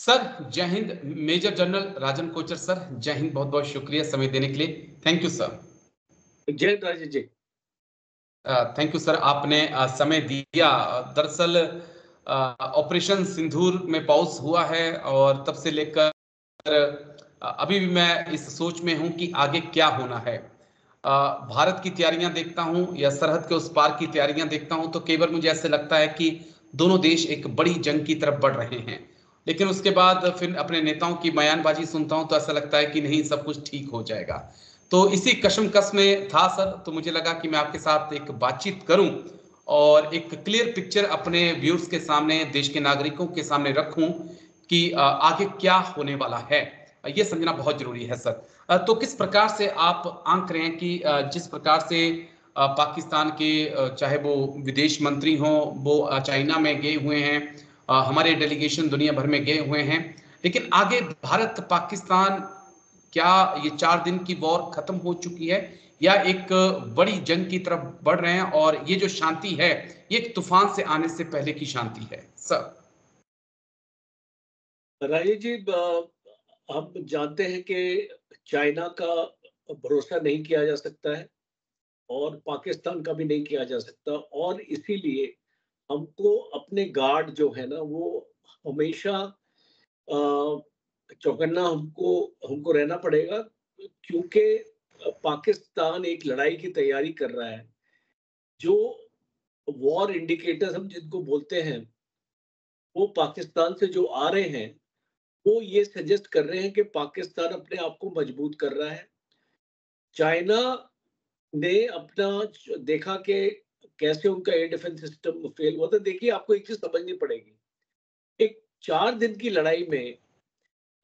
Sir जय Hind. Major general राजन Kochhar sir, जय हिंद। बहुत बहुत शुक्रिया समय देने के लिए। Thank you sir. जय Hind Rajesh ji. Thank you sir, आपने समय दिया। दरअसल ऑपरेशन सिंदूर में पॉज हुआ है और तब से लेकर अभी भी मैं इस सोच में हूं कि आगे क्या होना है। भारत की तैयारियां देखता हूं या सरहद के उस पार की तैयारियां देखता हूं तो कई बार मुझे ऐसे लगता है कि दोनों देश एक बड़ी जंग की तरफ बढ़ रहे हैं। लेकिन उसके बाद फिर अपने नेताओं की बयानबाजी सुनता हूं तो ऐसा लगता है कि नहीं, सब कुछ ठीक हो जाएगा। तो इसी कशमकश में था सर, तो मुझे लगा कि मैं आपके साथ एक बातचीत करूं और एक क्लियर पिक्चर अपने व्यूअर्स के सामने, देश के नागरिकों के सामने रखूं कि आगे क्या होने वाला है। ये समझना बहुत जरूरी है सर। तो किस प्रकार से आप आंक रहे हैं कि जिस प्रकार से पाकिस्तान के चाहे वो विदेश मंत्री हों, वो चाइना में गए हुए हैं, हमारे डेलीगेशन दुनिया भर में गए हुए हैं, लेकिन आगे भारत पाकिस्तान, क्या ये 4 दिन की वॉर खत्म हो चुकी है या एक बड़ी जंग की तरफ बढ़ रहे हैं और ये जो शांति है ये एक तूफान से आने से पहले की शांति है सर? राजेश जी, हम जानते हैं कि चाइना का भरोसा नहीं किया जा सकता है और पाकिस्तान का भी नहीं किया जा सकता, और इसीलिए हमको अपने गार्ड जो है ना वो हमेशा चौकन्ना हमको हमको रहना पड़ेगा, क्योंकि पाकिस्तान एक लड़ाई की तैयारी कर रहा है। जो वॉर इंडिकेटर्स हम जिनको बोलते हैं वो पाकिस्तान से जो आ रहे हैं वो ये सजेस्ट कर रहे हैं कि पाकिस्तान अपने आप को मजबूत कर रहा है। चाइना ने अपना देखा कि कैसे उनका एयर डिफेंस सिस्टम फेल हुआ था। देखिए, आपको एक चीज समझनी पड़ेगी, एक 4 दिन की लड़ाई में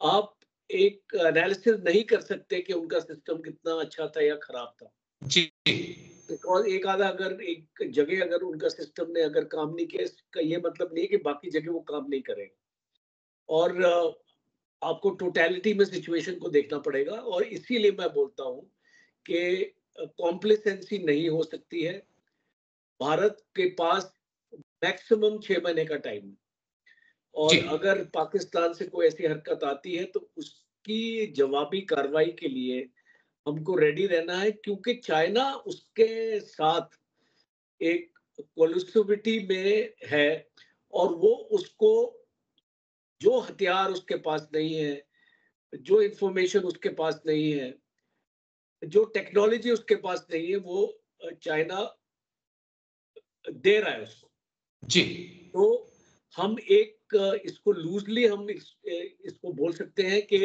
आप एक एनालिसिस नहीं कर सकते कि उनका सिस्टम कितना अच्छा था या खराब था। जी। बिकॉज एक आधा अगर एक जगह अगर उनका सिस्टम ने अगर काम नहीं किया, इसका ये मतलब नहीं कि बाकी जगह वो काम नहीं करेगा। और आपको टोटलिटी में सिचुएशन को देखना पड़ेगा, और इसीलिए मैं बोलता हूँ कि कॉम्प्लिसेंसी नहीं हो सकती है। भारत के पास मैक्सिमम 6 महीने का टाइम है, जी। और अगर पाकिस्तान से कोई ऐसी हरकत आती है तो उसकी जवाबी कार्रवाई के लिए हमको रेडी रहना है, क्योंकि चाइना उसके साथ एक कोलिसिविटी में है, और वो उसको जो हथियार उसके पास नहीं है, जो इंफॉर्मेशन उसके पास नहीं है, जो टेक्नोलॉजी उसके पास नहीं है, वो चाइना दे रहा है उसको। जी। तो हम एक इसको लूजली हम इसको बोल सकते हैं कि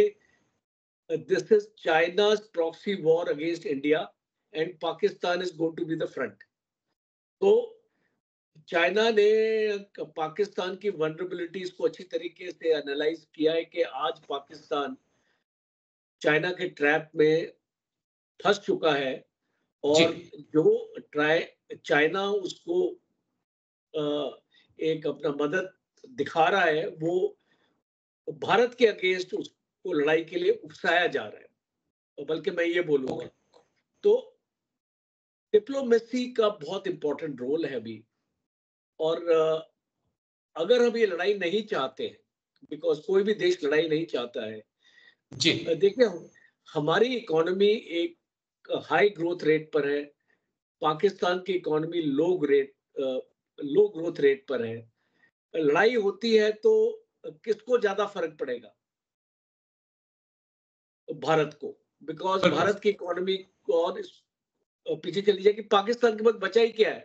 this is China's proxy war against India and Pakistan is going to be the front. तो चाइना ने पाकिस्तान की वनरेबिलिटीज को अच्छी तरीके से एनालाइज किया है कि आज पाकिस्तान चाइना के ट्रैप में फंस चुका है, जी। और जो ट्राई चाइना उसको एक अपना मदद दिखा रहा है, वो भारत के अगेंस्ट उसको लड़ाई के लिए उकसाया जा रहा है, और बल्कि मैं ये बोलूंगा तो डिप्लोमेसी का बहुत इंपॉर्टेंट रोल है अभी। और अगर हम ये लड़ाई नहीं चाहते हैं, बिकॉज कोई भी देश लड़ाई नहीं चाहता है। जी। देखिए, हमारी इकोनॉमी एक हाई ग्रोथ रेट पर है, पाकिस्तान की इकोनॉमी लो ग्रोथ रेट पर है। लड़ाई होती है तो किसको ज्यादा फर्क पड़ेगा? भारत को। बिकॉज बिल्कुल। भारत की इकोनॉमी को और पीछे चली जाएगी। पाकिस्तान के पास बचा ही क्या है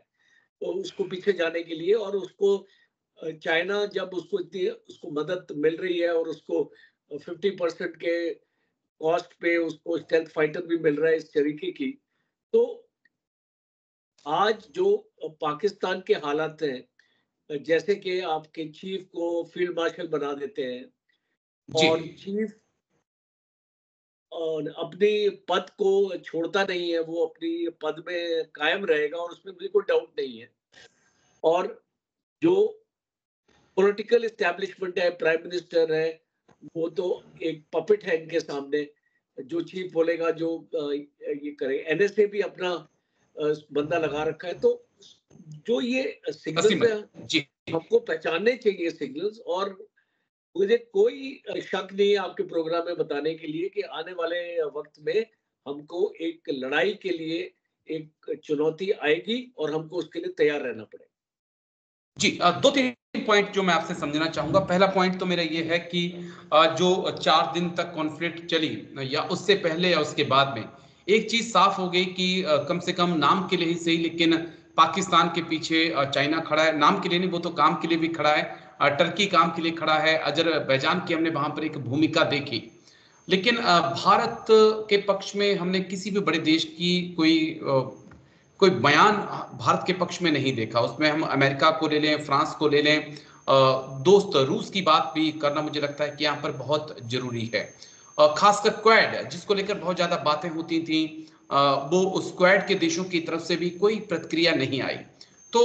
तो उसको पीछे जाने के लिए? और उसको चाइना जब उसको इतनी उसको मदद मिल रही है और उसको 50% के कॉस्ट पे उसको स्टेल्थ फाइटर भी मिल रहा है इस तरीके की, तो आज जो पाकिस्तान के हालात हैं, जैसे कि आपके चीफ को फील्ड मार्शल बना देते हैं, जी। और चीफ और अपनी पद को छोड़ता नहीं है, वो अपनी पद में कायम रहेगा, और उसमें मुझे कोई डाउट नहीं है। और जो पॉलिटिकल एस्टेब्लिशमेंट है, प्राइम मिनिस्टर है, वो तो एक पपेट है इनके सामने। जो चीफ बोलेगा जो ये करे। एनएसए भी अपना बंदा लगा रखा है। तो जो ये सिग्नल्स असीमत। है जी। हमको पहचानने चाहिए सिग्नल्स, और मुझे कोई शक नहीं है आपके प्रोग्राम में बताने के लिए कि आने वाले वक्त में हमको एक लड़ाई के लिए एक चुनौती आएगी और हमको उसके लिए तैयार रहना पड़ेगा। जी, 2-3 पॉइंट जो मैं आपसे समझना चाहूँगा। पहला पॉइंट तो मेरा ये है कि जो 4 दिन तक कॉन्फ्लिक्ट चली या उससे पहले या उसके बाद में, एक चीज़ साफ हो गई कि कम से कम नाम के लिए ही सही, लेकिन पाकिस्तान के पीछे चाइना खड़ा है। नाम के लिए नहीं, वो तो काम के लिए भी खड़ा है। टर्की काम के लिए खड़ा है। अज़रबैजान की हमने वहाँ पर एक भूमिका देखी। लेकिन भारत के पक्ष में हमने किसी भी बड़े देश की कोई बयान भारत के पक्ष में नहीं देखा। उसमें हम अमेरिका को ले लें, फ्रांस को ले लें, दोस्त रूस की बात भी करना मुझे लगता है कि यहाँ पर बहुत जरूरी है। खासकर क्वाड जिसको लेकर बहुत ज्यादा बातें होती थी, वो उस क्वाड के देशों की तरफ से भी कोई प्रतिक्रिया नहीं आई। तो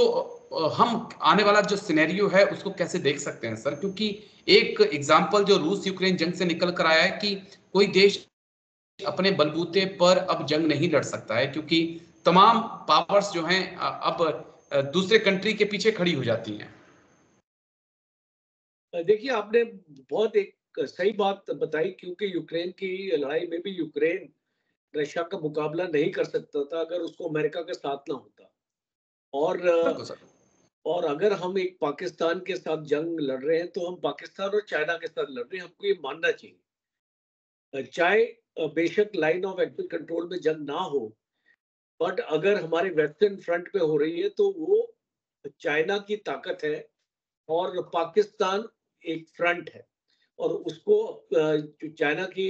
हम आने वाला जो सिनेरियो है उसको कैसे देख सकते हैं सर? क्योंकि एक एग्जाम्पल जो रूस यूक्रेन जंग से निकल कर आया है कि कोई देश अपने बलबूते पर अब जंग नहीं लड़ सकता है, क्योंकि तमाम पावर्स जो हैं अब दूसरे कंट्री के पीछे खड़ी हो जाती हैं। देखिए, आपने बहुत एक सही बात बताई, क्योंकि यूक्रेन की लड़ाई में भी यूक्रेन रशिया का मुकाबला नहीं कर सकता था अगर उसको अमेरिका का साथ ना होता। और बिल्कुल सर। और अगर हम एक पाकिस्तान के साथ जंग लड़ रहे हैं तो हम पाकिस्तान और चाइना के साथ लड़ रहे हैं, हमको ये मानना चाहिए। चाहे बेशक लाइन ऑफ एक्चुअल कंट्रोल में जंग ना हो, बट अगर हमारे वेस्टर्न फ्रंट पे हो रही है तो वो चाइना की ताकत है और पाकिस्तान एक फ्रंट है, और उसको जो चाइना की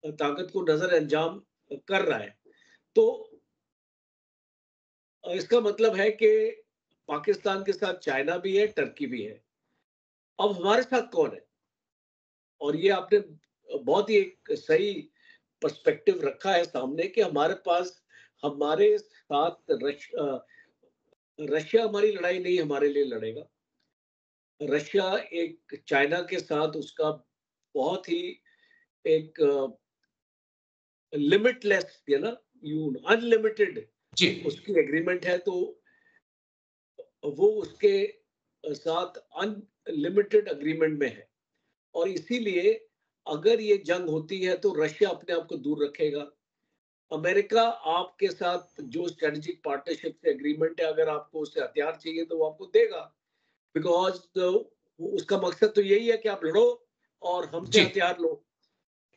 ताकत को नजर अंजाम कर रहा है। तो इसका मतलब है कि पाकिस्तान के साथ चाइना भी है, टर्की भी है। अब हमारे साथ कौन है? और ये आपने बहुत ही एक सही पर्सपेक्टिव रखा है सामने कि हमारे पास, हमारे साथ रशिया हमारी लड़ाई नहीं हमारे लिए लड़ेगा। रशिया एक चाइना के साथ उसका बहुत ही एक लिमिटलेस, है ना, यू अनलिमिटेड जी। उसकी एग्रीमेंट है, तो वो उसके साथ अनलिमिटेड एग्रीमेंट में है। और इसीलिए अगर ये जंग होती है तो रशिया अपने आप को दूर रखेगा। अमेरिका आपके साथ जो स्ट्रेटेजिक पार्टनरशिप से एग्रीमेंट है, अगर आपको उससे हथियार चाहिए तो वो आपको देगा, बिकॉज उसका मकसद तो यही है कि आप लड़ो और हमसे जी। हथियार लो।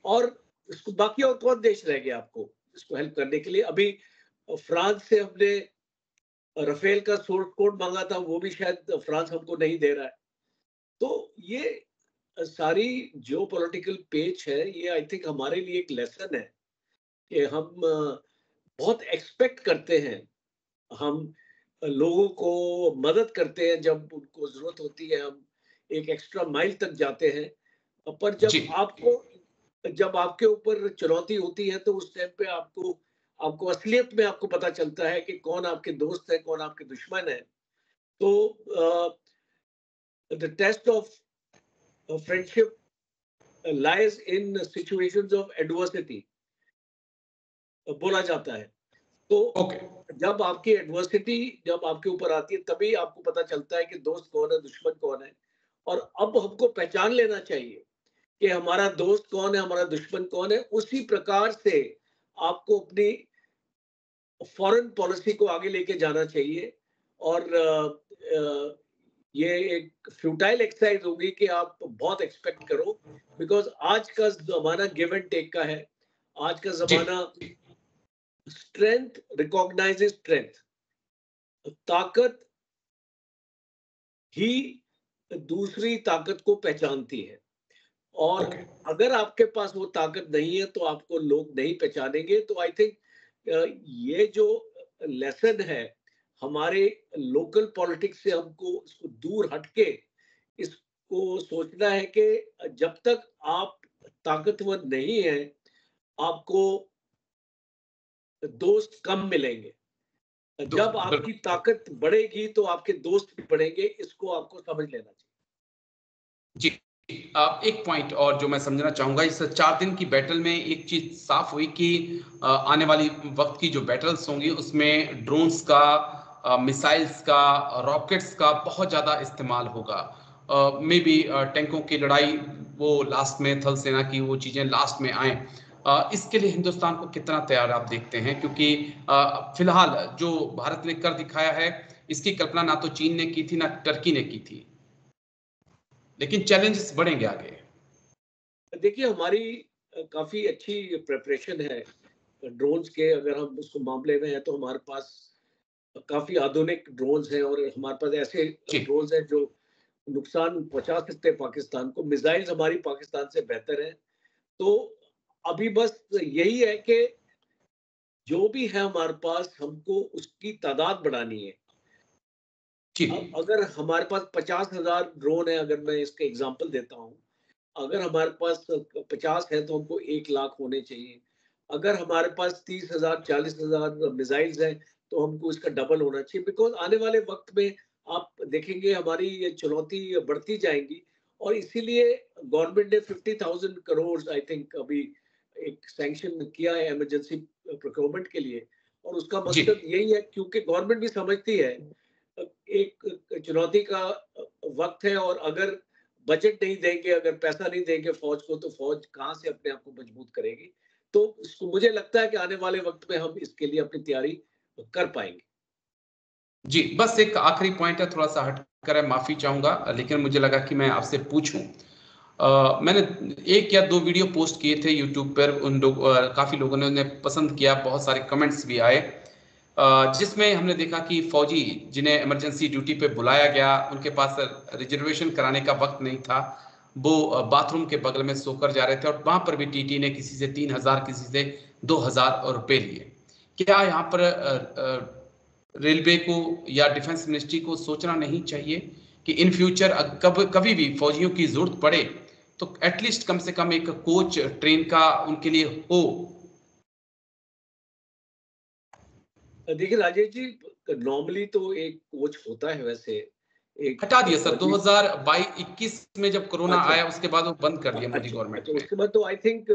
और इसको बाकी और कौन देश रह गया आपको इसको हेल्प करने के लिए? अभी फ्रांस से हमने राफेल का सोर्स कोड मांगा था, वो भी शायद फ्रांस हमको नहीं दे रहा है। तो ये सारी जो पॉलिटिकल पेच है, ये आई थिंक हमारे लिए एक लेसन है कि हम बहुत एक्सपेक्ट करते हैं, हम लोगों को मदद करते हैं जब उनको जरूरत होती है, हम एक एक्स्ट्रा माइल तक जाते हैं। पर जी। जब आपके ऊपर चुनौती होती है तो उस टाइम पे आपको आपको असलियत में आपको पता चलता है कि कौन आपके दोस्त है, कौन आपके दुश्मन है। तो the test of friendship lies in situations of adversity बोला जाता है। तो ओके। जब आपकी एडवर्सिटी जब आपके ऊपर आती है तभी आपको पता चलता है कि दोस्त कौन है, दुश्मन कौन है। और अब हमको पहचान लेना चाहिए कि हमारा दोस्त कौन है, हमारा दुश्मन कौन है। उसी प्रकार से आपको अपनी फॉरेन पॉलिसी को आगे लेके जाना चाहिए। और ये एक फ्यूटाइल एक्सरसाइज होगी कि आप बहुत एक्सपेक्ट करो, बिकॉज आज का जमाना गिव एंड टेक का है। आज का जी। जमाना स्ट्रेंथ रिकॉग्नाइजेज स्ट्रेंथ, ताकत ही दूसरी ताकत को पहचानती है। और ओके। अगर आपके पास वो ताकत नहीं है तो आपको लोग नहीं पहचानेंगे। तो आई थिंक ये जो लेसन है हमारे लोकल पॉलिटिक्स से, हमको इसको दूर हटके इसको सोचना है कि जब तक आप ताकतवर नहीं है, आपको दोस्त कम मिलेंगे। जब दोस्त आपकी बिल्कुल। ताकत बढ़ेगी तो आपके दोस्त भी बढ़ेंगे। इसको आपको समझ लेना चाहिए। जी। एक पॉइंट और जो मैं समझना चाहूंगा, इस 4 दिन की बैटल में एक चीज साफ हुई कि आने वाली वक्त की जो बैटल्स होंगी उसमें ड्रोन्स का, मिसाइल्स का, रॉकेट्स का बहुत ज्यादा इस्तेमाल होगा। मे बी टैंकों की लड़ाई वो लास्ट में, थल सेना की वो चीजें लास्ट में आए, इसके लिए हिंदुस्तान को कितना तैयार आप देखते हैं? क्योंकि फिलहाल जो भारत ने कर दिखाया है, इसकी कल्पना ना तो चीन ने की थी ना टर्की ने की थी, लेकिन चैलेंजेस बढ़ेंगे आगे। देखिए, हमारी काफी अच्छी प्रिपरेशन है ड्रोन्स के। अगर हम उसको मामले में है तो हमारे पास काफी आधुनिक ड्रोन्स हैं, और हमारे पास ऐसे ड्रोन्स हैं जो नुकसान पहुंचा सकते हैं पाकिस्तान को। मिसाइल्स हमारी पाकिस्तान से बेहतर है। तो अभी बस यही है कि जो भी है हमारे पास, हमको उसकी तादाद बढ़ानी है। अगर हमारे पास 50,000 ड्रोन है, अगर मैं इसका एग्जांपल देता हूँ, अगर हमारे पास 50 है तो हमको 1 लाख होने चाहिए। अगर हमारे पास 30,000 40,000 मिसाइल्स हैं तो हमको इसका डबल होना चाहिए। बिकॉज आने वाले वक्त में आप देखेंगे हमारी ये चुनौती बढ़ती जाएंगी, और इसीलिए गवर्नमेंट ने 50,000 करोड़ आई थिंक अभी एक सैंक्शन किया है इमरजेंसी प्रोक्योरमेंट के लिए। और उसका मकसद यही है, क्योंकि गवर्नमेंट भी समझती है एक चुनौती का वक्त है, और अगर बजट नहीं देंगे, अगर पैसा नहीं देंगे फौज को, तो फौज कहां से अपने आप को मजबूत करेगी। तो मुझे लगता है कि आने वाले वक्त में हम इसके लिए अपनी तैयारी कर पाएंगे। जी, बस एक आखिरी पॉइंट है, थोड़ा सा हटकर है, माफी चाहूंगा, लेकिन मुझे लगा कि मैं आपसे पूछूं। मैंने 1 या 2 वीडियो पोस्ट किए थे यूट्यूब पर, उन लोग काफी लोगों ने उन्हें पसंद किया, बहुत सारे कमेंट्स भी आए, जिसमें हमने देखा कि फौजी जिन्हें इमरजेंसी ड्यूटी पे बुलाया गया, उनके पास रिजर्वेशन कराने का वक्त नहीं था, वो बाथरूम के बगल में सोकर जा रहे थे, और वहां पर भी टीटी ने किसी से 3,000 किसी से 2,000 रुपए लिए। क्या यहाँ पर रेलवे को या डिफेंस मिनिस्ट्री को सोचना नहीं चाहिए कि इन फ्यूचर कभी भी फौजियों की जरूरत पड़े तो एटलीस्ट कम से कम एक कोच ट्रेन का उनके लिए हो? देखिए राजेश जी, नॉर्मली तो एक कोच होता है, वैसे एक हटा दिया सर 2022-21 में जब कोरोना आया, उसके बाद वो बंद कर दिया मोदी गवर्नमेंट ने। उसके बाद तो आई थिंक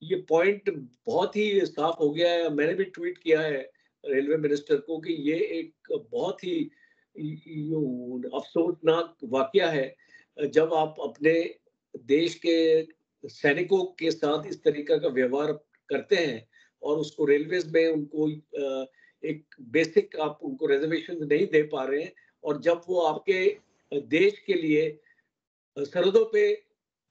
ये पॉइंट बहुत ही साफ हो गया है। मैंने भी ट्वीट किया है रेलवे मिनिस्टर को कि ये एक बहुत ही अफसोसनाक वाकया है जब आप अपने देश के सैनिकों के साथ इस तरीके का व्यवहार करते हैं, और उसको रेलवेज में उनको एक बेसिक आप उनको रिजर्वेशन नहीं दे पा रहे हैं, और जब वो आपके देश के लिए सरहदों पे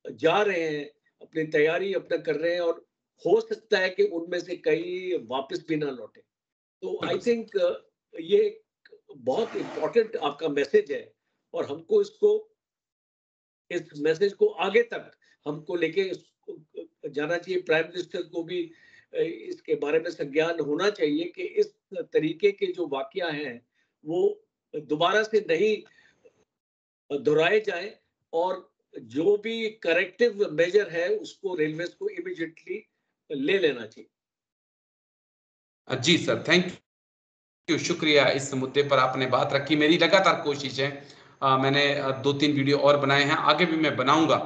जा रहे हैं, अपनी तैयारी अपना कर रहे हैं, और हो सकता है कि उनमें से कई वापस भी ना लौटे। तो आई थिंक ये बहुत इम्पोर्टेंट आपका मैसेज है, और हमको इस मैसेज को आगे तक हमको लेके जाना चाहिए। प्राइम मिनिस्टर को भी इसके बारे में संज्ञान होना चाहिए कि इस तरीके के जो वाकया हैं वो दोबारा से नहीं दोहराए जाएं, और जो भी करेक्टिव मेजर है उसको रेलवेज को इमीडिएटली ले लेना चाहिए। जी सर, थैंक यू, शुक्रिया, इस मुद्दे पर आपने बात रखी। मेरी लगातार कोशिश है, मैंने 2-3 वीडियो और बनाए हैं, आगे भी मैं बनाऊंगा,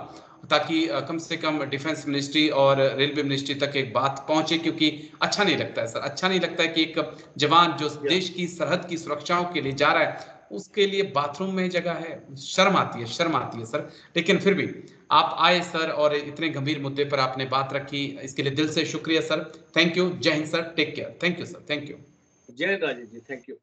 ताकि कम से कम डिफेंस मिनिस्ट्री और रेलवे मिनिस्ट्री तक एक बात पहुंचे, क्योंकि अच्छा नहीं लगता है सर, अच्छा नहीं लगता है कि एक जवान जो देश की सरहद की सुरक्षाओं के लिए जा रहा है, उसके लिए बाथरूम में जगह है। शर्म आती है, शर्म आती है सर। लेकिन फिर भी आप आए सर, और इतने गंभीर मुद्दे पर आपने बात रखी, इसके लिए दिल से शुक्रिया सर। Thank you. जय हिंद sir, take care. Thank you sir, thank you. जय राजेश जी, थैंक यू।